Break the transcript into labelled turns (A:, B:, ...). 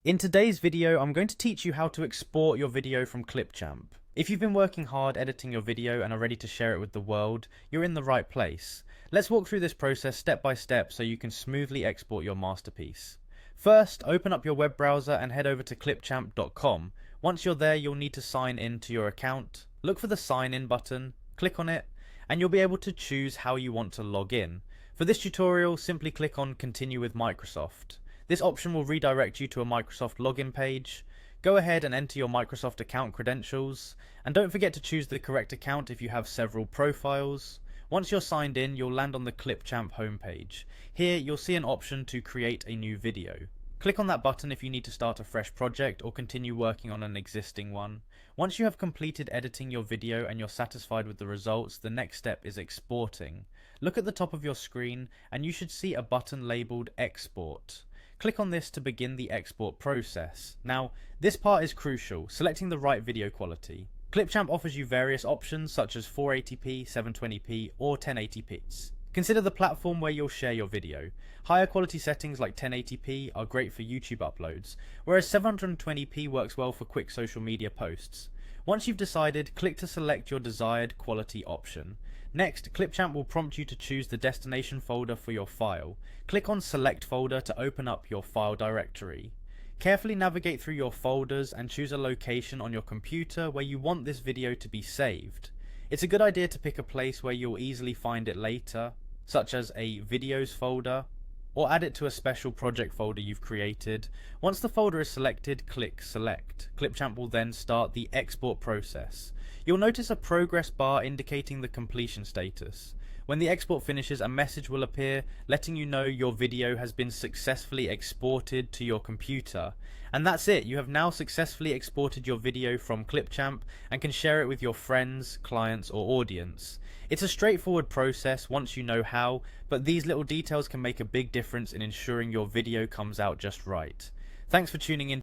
A: In today's video, I'm going to teach you how to export your video from Clipchamp. If you've been working hard editing your video and are ready to share it with the world, you're in the right place. Let's walk through this process step by step so you can smoothly export your masterpiece. First, open up your web browser and head over to clipchamp.com. Once you're there, you'll need to sign in to your account. Look for the sign in button, click on it, and you'll be able to choose how you want to log in. For this tutorial, simply click on Continue with Microsoft. This option will redirect you to a Microsoft login page. Go ahead and enter your Microsoft account credentials, and don't forget to choose the correct account if you have several profiles. Once you're signed in, you'll land on the Clipchamp homepage. Here, you'll see an option to create a new video. Click on that button if you need to start a fresh project or continue working on an existing one. Once you have completed editing your video and you're satisfied with the results, the next step is exporting. Look at the top of your screen and you should see a button labeled Export. Click on this to begin the export process. Now, this part is crucial, selecting the right video quality. Clipchamp offers you various options such as 480p, 720p or 1080p. Consider the platform where you'll share your video. Higher quality settings like 1080p are great for YouTube uploads, whereas 720p works well for quick social media posts. Once you've decided, click to select your desired quality option. Next, Clipchamp will prompt you to choose the destination folder for your file. Click on Select Folder to open up your file directory. Carefully navigate through your folders and choose a location on your computer where you want this video to be saved. It's a good idea to pick a place where you'll easily find it later, such as a Videos folder, or add it to a special project folder you've created. Once the folder is selected, click Select. Clipchamp will then start the export process. You'll notice a progress bar indicating the completion status. When the export finishes, a message will appear letting you know your video has been successfully exported to your computer. And that's it, you have now successfully exported your video from Clipchamp and can share it with your friends, clients or audience. It's a straightforward process once you know how, but these little details can make a big difference in ensuring your video comes out just right. Thanks for tuning in.